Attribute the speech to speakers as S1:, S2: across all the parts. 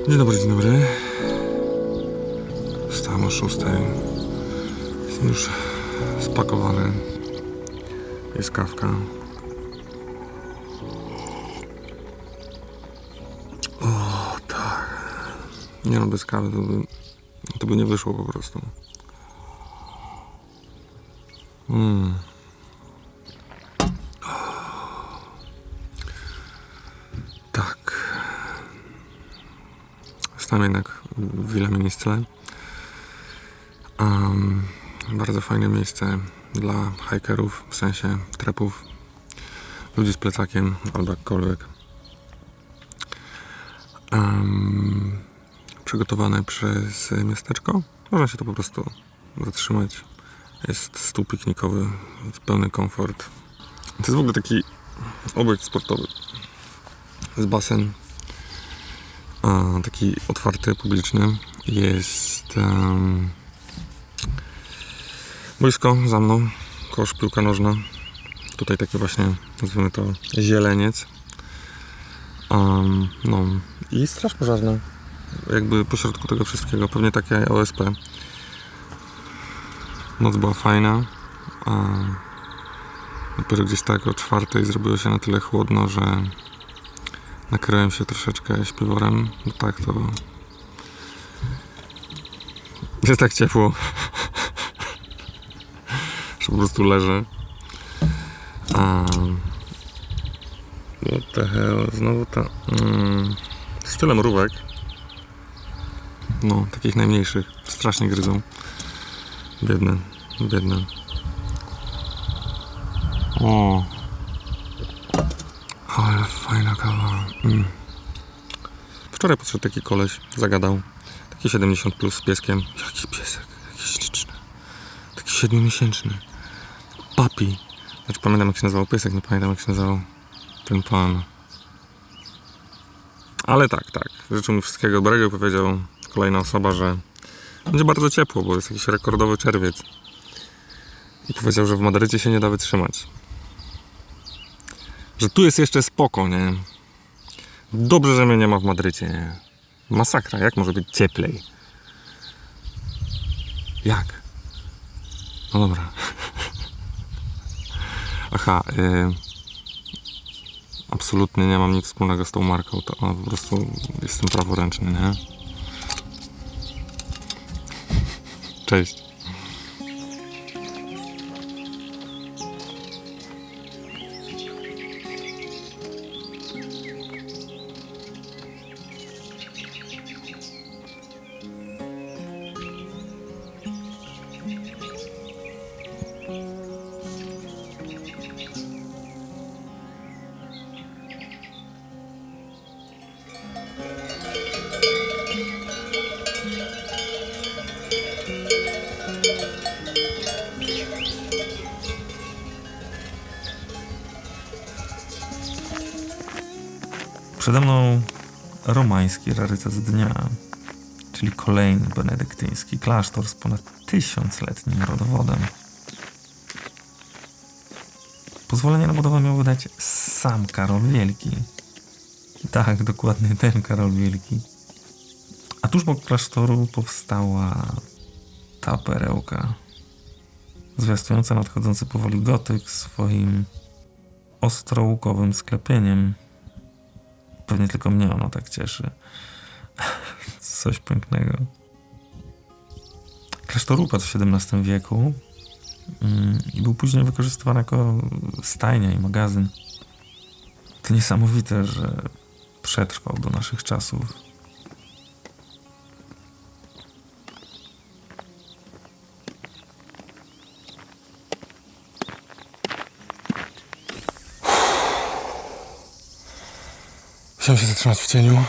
S1: Dzień dobry, dzień dobry. Wstałem o 6. Jestem już spakowany. Jest kawka. O, tak. Nie no, bez kawy to by nie wyszło po prostu. Tak. Stałem jednak w Villa Ministre. Bardzo fajne miejsce dla hikerów, w sensie trepów, ludzi z plecakiem albo jakkolwiek. Przygotowane przez miasteczko. Można się to po prostu zatrzymać. Jest stół piknikowy, pełny komfort. To jest w ogóle taki obiekt sportowy. Jest basen, taki otwarty, publiczny. Jest boisko za mną, kosz, piłka nożna. Tutaj taki właśnie, nazwijmy to, zieleniec. No i straż pożarna. Jakby pośrodku tego wszystkiego, pewnie takie OSP. Noc była fajna. Dopiero gdzieś tak o 4 zrobiło się na tyle chłodno, że nakryłem się troszeczkę śpiworem, bo tak to jest tak ciepło, że po prostu leżę. What the hell, znowu ta z tyle mrówek, no takich najmniejszych, strasznie gryzą, biedne. O, ale fajna kawa. Wczoraj podszedł taki koleś, zagadał. Taki 70 plus z pieskiem. Jaki piesek? Jaki śliczny. Taki 7-miesięczny. Papi. Znaczy pamiętam jak się nazywał piesek, nie pamiętam jak się nazywał ten pan. Ale tak. Życzył mi wszystkiego dobrego i powiedział kolejna osoba, że będzie bardzo ciepło, bo jest jakiś rekordowy czerwiec. I powiedział, że w Madrycie się nie da wytrzymać. Że tu jest jeszcze spoko, nie? Dobrze, że mnie nie ma w Madrycie, nie? Masakra, jak może być cieplej? Jak? No dobra. Aha, absolutnie nie mam nic wspólnego z tą marką, to po prostu jestem praworęczny, nie? Cześć. Przede mną romański rarytas dnia, czyli kolejny benedyktyński klasztor z ponad 1000-letnim rodowodem. Pozwolenie na budowę miał wydać sam Karol Wielki. Tak, dokładnie ten Karol Wielki. A tuż obok klasztoru powstała ta perełka, zwiastująca nadchodzący powoli gotyk swoim ostrołukowym sklepieniem. Pewnie tylko mnie ono tak cieszy. Coś pięknego. Klasztor upadł w XVII wieku i był później wykorzystywany jako stajnia i magazyn. To niesamowite, że przetrwał do naszych czasów. Chciałem się zatrzymać w cieniu.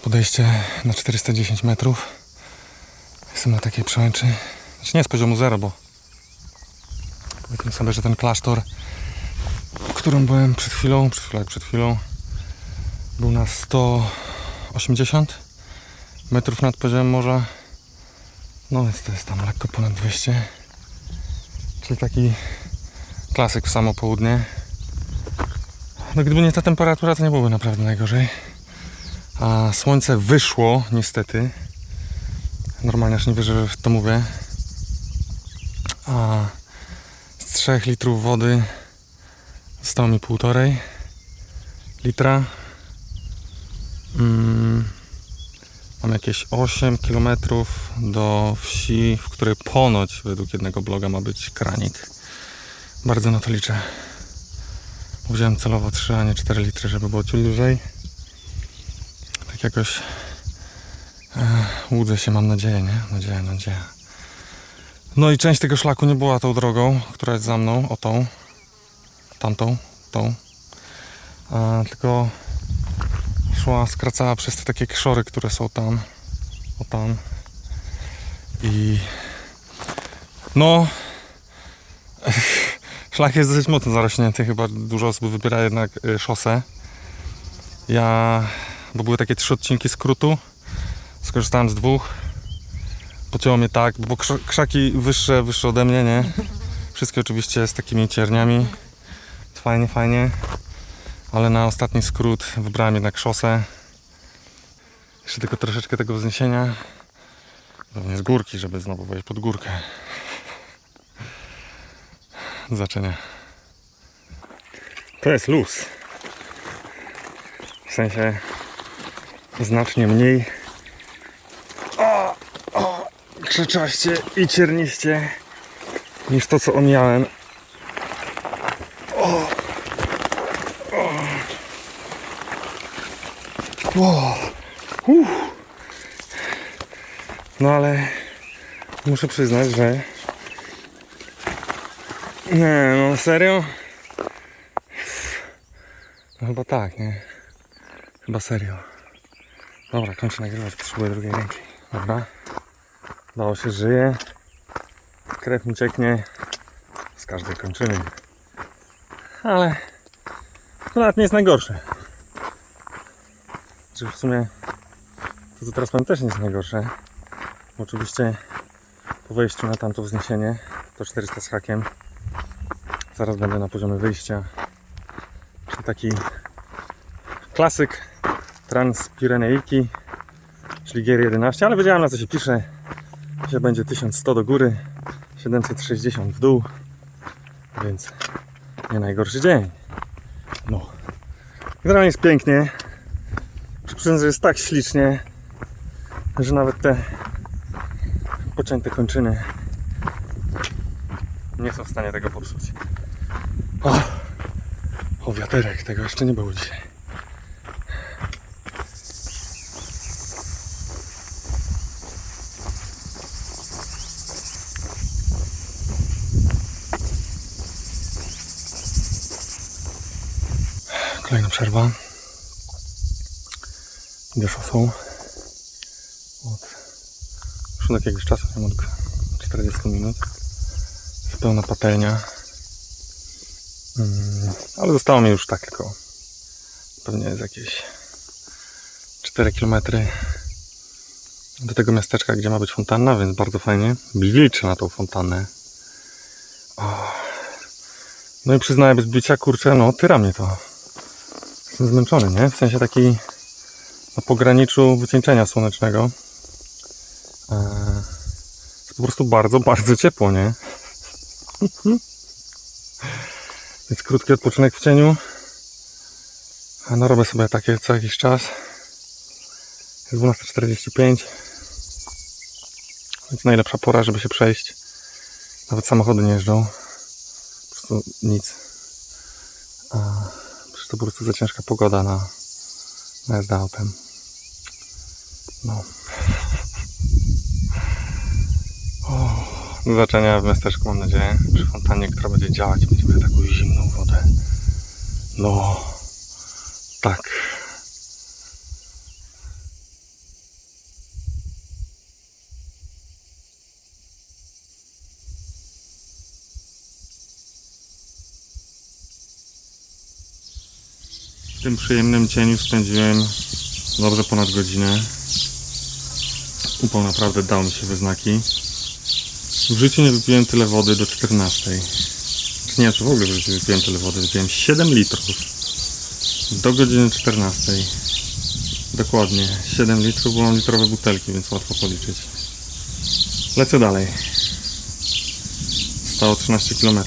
S1: Podejście na 410 metrów. Jestem na takiej przełęczy. Znaczy nie z poziomu zero, bo powiedzmy sobie, że ten klasztor, w którym byłem przed chwilą, był na 180 metrów nad poziomem morza. No więc to jest tam lekko ponad 200. Czyli taki klasyk w samo południe. No gdyby nie ta temperatura, to nie byłoby naprawdę najgorzej. A słońce wyszło niestety. Normalnie aż nie wierzę, że w to mówię. A z 3 litrów wody zostało mi 1,5 litra. Mam jakieś 8 km do wsi, w której ponoć według jednego bloga ma być kranik. Bardzo na to liczę. Wziąłem celowo 3, a nie 4 litry, żeby było ciut dłużej. Tak jakoś łudzę się, mam nadzieję, nie? Nadzieja. No i część tego szlaku nie była tą drogą, która jest za mną, o tą, tamtą, tą. Tylko skracała przez te takie krzory, które są tam, o tam. I no szlak jest dosyć mocno zarośnięty, chyba dużo osób wybiera jednak szosę. Bo były takie 3 odcinki skrótu, skorzystałem z 2. Pocięło mnie tak, bo krzaki wyższe ode mnie, nie? Wszystkie oczywiście z takimi cierniami. Fajnie. Ale na ostatni skrót wybrałem jednak szosę. Jeszcze tylko troszeczkę tego wzniesienia. Pewnie z górki, żeby znowu wejść pod górkę. Do zobaczenia. To jest luz. W sensie znacznie mniej krzaczaście i cierniście niż to, co omijałem. No ale muszę przyznać, że nie, no serio? No chyba tak, nie? Chyba serio. Dobra, kończę nagrywać, potrzebuję drugiej ręki. Dobra. Dało się, żyje. Krew mi cieknie z każdej kończyny. Ale to nawet nie jest najgorsze. Że w sumie to, co teraz powiem, też nie jest najgorsze. Oczywiście po wejściu na tamto wzniesienie, to 400 z hakiem, zaraz będę na poziomie wyjścia. Czyli taki klasyk Transpireneiki, czyli Gier 11, ale wiedziałem, na co się pisze. Dzisiaj będzie 1100 do góry, 760 w dół, więc nie najgorszy dzień. No. Generalnie jest pięknie. Przyznam, że jest tak ślicznie, że nawet te pocięte kończyny nie są w stanie tego popsuć. O, wiaterek, tego jeszcze nie było dzisiaj. Kolejna przerwa. Idę szosą. Już od jakiegoś czasu, nie wiem, od 40 minut. Jest pełna patelnia. Ale zostało mi już tak tylko pewnie jest jakieś 4 km do tego miasteczka, gdzie ma być fontanna, więc bardzo fajnie. Liczę na tą fontannę. No i przyznaję bez bicia, kurczę, no tyra mnie to. Jestem zmęczony, nie? W sensie taki na pograniczu wycieńczenia słonecznego. Jest po prostu bardzo, bardzo ciepło, nie? Więc krótki odpoczynek w cieniu. No robię sobie takie co jakiś czas. Jest 12:45. Więc najlepsza pora, żeby się przejść. Nawet samochody nie jeżdżą. Po prostu nic. Przecież to po prostu za ciężka pogoda na jazdę autem. No. Do zobaczenia w miasteczku, mam nadzieję, przy fontannie, która będzie działać. Będziemy mieli taką zimną wodę. No, tak. W tym przyjemnym cieniu spędziłem dobrze ponad godzinę. Upał naprawdę dał mi się we znaki. W życiu nie wypiłem tyle wody do 14. Czy nie, to w ogóle w życiu wypiłem tyle wody. Wypiłem 7 litrów do godziny 14. Dokładnie, 7 litrów, bo mam litrowe butelki, więc łatwo policzyć. Lecę dalej. Stało 13 km.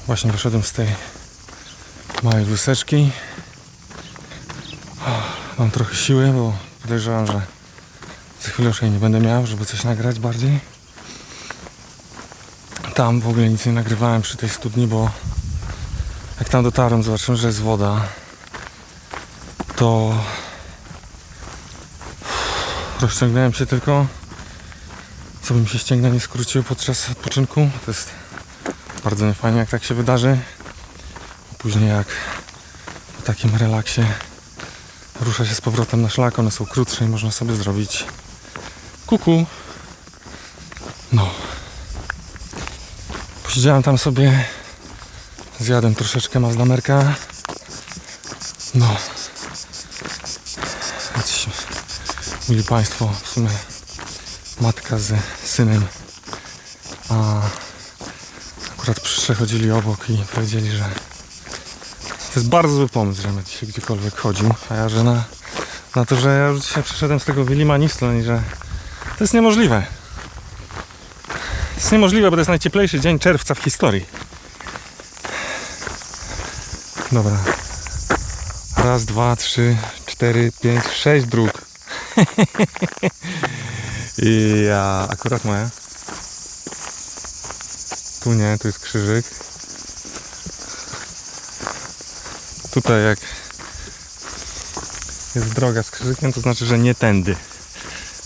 S1: Właśnie wyszedłem z tej małej wyseczki. Mam trochę siły, bo podejrzewam, że za chwilę już jej nie będę miał, żeby coś nagrać bardziej. Tam w ogóle nic nie nagrywałem przy tej studni, bo jak tam dotarłem, zobaczyłem, że jest woda, to rozciągnąłem się tylko, co by mi się ścięgna nie skróciło podczas odpoczynku. To jest bardzo niefajnie, jak tak się wydarzy. Później jak po takim relaksie rusza się z powrotem na szlak, one są krótsze i można sobie zrobić kuku. No. Posiedziałem tam sobie, zjadłem troszeczkę mazdamerka. No. Jacyś, mili Państwo, w sumie matka z synem, a akurat przechodzili obok i powiedzieli, że to jest bardzo zły pomysł, żebym dzisiaj gdziekolwiek chodził, a ja, że na to, że ja już dzisiaj przeszedłem z tego Wilimanistą i że to jest niemożliwe. To jest niemożliwe, bo to jest najcieplejszy dzień czerwca w historii. Dobra. Raz, dwa, trzy, 4, 5, 6 dróg. I ja akurat moja. Tu nie, tu jest krzyżyk. Tutaj jak jest droga z krzyżykiem, to znaczy, że nie tędy.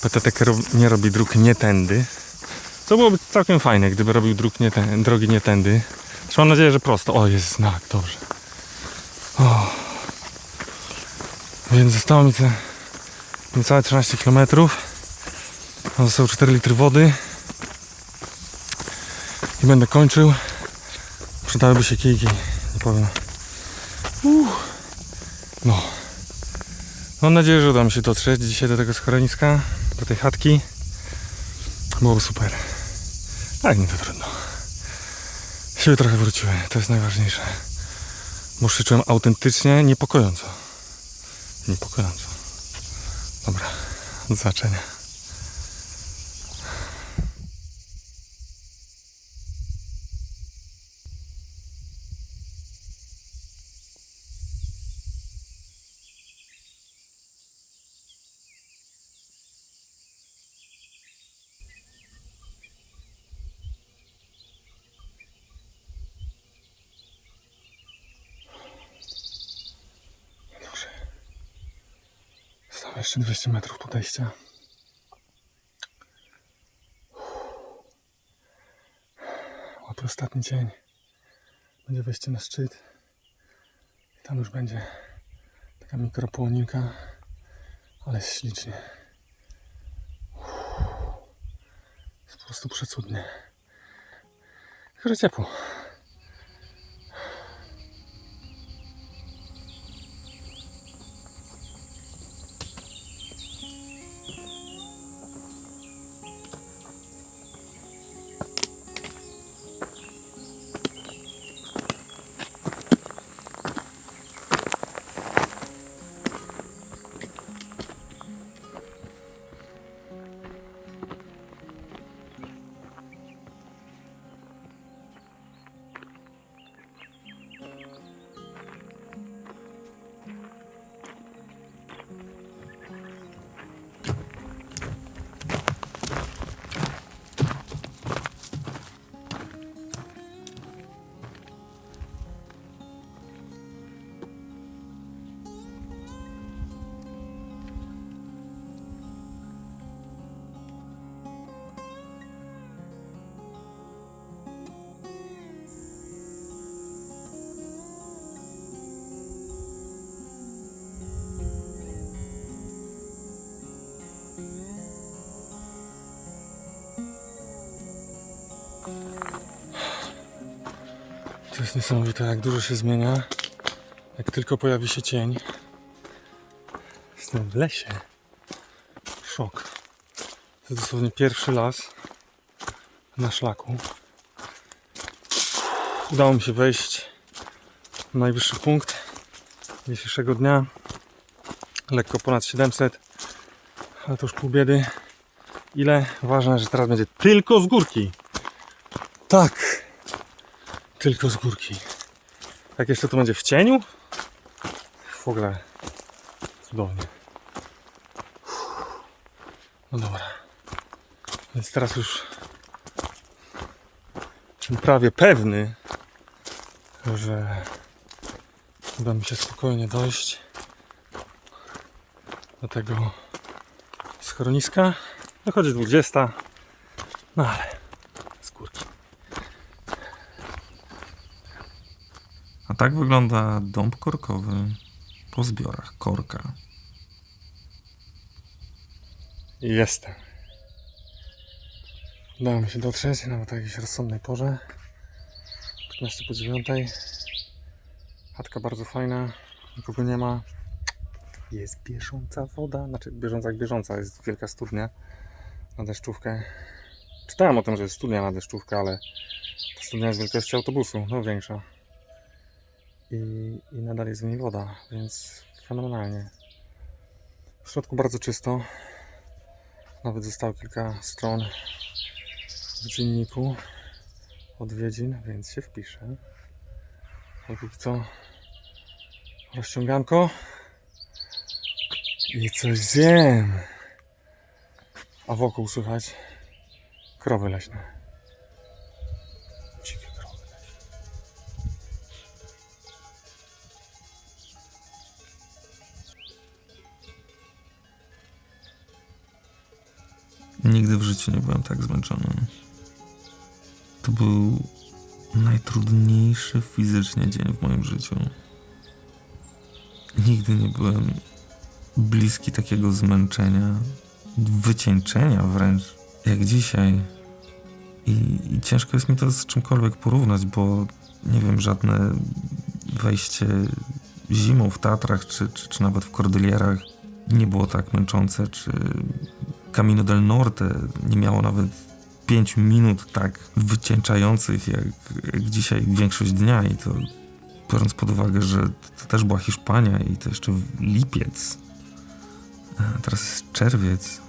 S1: PTT nie robi dróg nie tędy. Co byłoby całkiem fajne, gdyby robił drogi nie tędy. Zresztą mam nadzieję, że prosto. O, jest znak, dobrze. O. Więc zostało mi te niecałe 13 km. Zostało 4 litry wody. I będę kończył. Przydałyby się kijki, nie powiem. No. Mam nadzieję, że uda mi się dotrzeć dzisiaj do tego schroniska, do tej chatki. Byłoby super. Tak, nie to trudno. Siły trochę wróciły, to jest najważniejsze. Bo się czułem autentycznie niepokojąco. Niepokojąco. Dobra, do zobaczenia. Zostało jeszcze 200 metrów podejścia. Łapię ostatni dzień. Będzie wejście na szczyt. I tam już będzie taka mikropłoninka, ale jest ślicznie. Jest po prostu przecudnie. Tylko że ciepło. To jest niesamowite, jak dużo się zmienia, jak tylko pojawi się cień. Jestem w lesie. Szok. To jest dosłownie pierwszy las na szlaku. Udało mi się wejść na najwyższy punkt dzisiejszego dnia. Lekko ponad 700, ale to już pół biedy. Ile? Ważne, że teraz będzie tylko z górki. Tak, tylko z górki. Jak jeszcze to będzie w cieniu? W ogóle cudownie. No dobra. Więc teraz już jestem prawie pewny, że uda mi się spokojnie dojść do tego schroniska. Dochodzi 20, no ale z górki.
S2: A tak wygląda dąb korkowy po zbiorach korka.
S1: I jestem. Udało mi się dotrzeć, nawet o jakiejś rozsądnej porze. 15 po 9. Chatka bardzo fajna, nikogo nie ma. Jest bieżąca woda, znaczy bieżąca jak bieżąca, jest wielka studnia na deszczówkę. Czytałem o tym, że jest studnia na deszczówkę, ale ta studnia jest wielkości autobusu, no większa. I nadal jest w niej woda, więc fenomenalnie. W środku bardzo czysto. Nawet zostało kilka stron w dzienniku odwiedzin, więc się wpiszę. Ale póki co rozciąganko i coś zjem. A wokół słychać krowy leśne. Dzikie krowy leśne.
S2: Nigdy w życiu nie byłem tak zmęczony. To był najtrudniejszy fizycznie dzień w moim życiu. Nigdy nie byłem bliski takiego zmęczenia, wycieńczenia wręcz, jak dzisiaj. I ciężko jest mi to z czymkolwiek porównać, bo nie wiem, żadne wejście zimą w Tatrach, czy nawet w Kordylierach nie było tak męczące, czy Camino del Norte nie miało nawet 5 minut tak wycieńczających jak dzisiaj większość dnia. I to biorąc pod uwagę, że to też była Hiszpania i to jeszcze lipiec, a teraz jest czerwiec.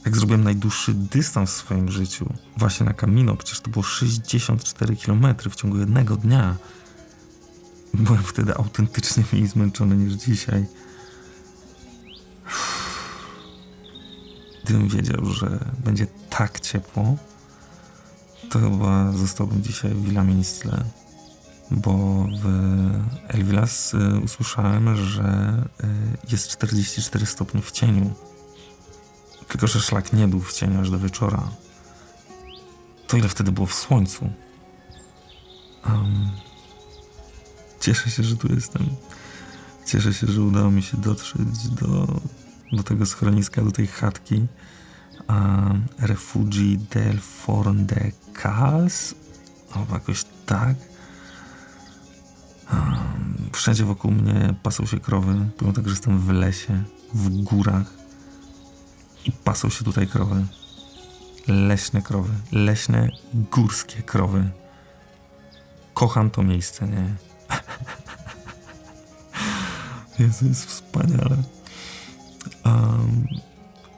S2: Jak zrobiłem najdłuższy dystans w swoim życiu właśnie na Camino, przecież to było 64 km w ciągu jednego dnia. Byłem wtedy autentycznie mniej zmęczony niż dzisiaj. Gdybym wiedział, że będzie tak ciepło, to chyba zostałbym dzisiaj w Villaminscle, bo w El Vilas usłyszałem, że jest 44 stopnie w cieniu. Tylko że szlak nie był w cieniu aż do wieczora. To ile wtedy było w słońcu? Cieszę się, że tu jestem. Cieszę się, że udało mi się dotrzeć do tego schroniska, do tej chatki. Refugi del Forn de Cals, albo jakoś tak. Wszędzie wokół mnie pasą się krowy, pomimo tego, że jestem w lesie, w górach. I pasą się tutaj krowy. Leśne krowy. Leśne, górskie krowy. Kocham to miejsce, nie? Jezu, jest wspaniale.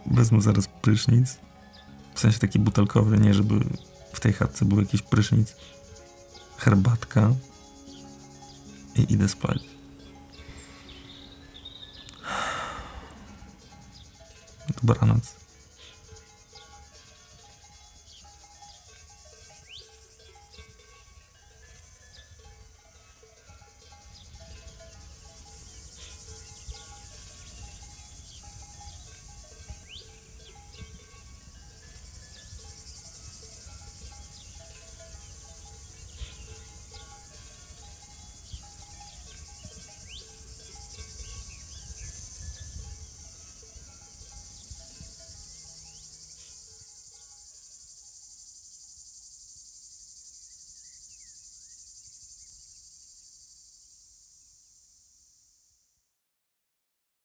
S2: Wezmę zaraz prysznic. W sensie taki butelkowy, nie żeby w tej chatce był jakiś prysznic. Herbatka. I idę spać. Dobranoc.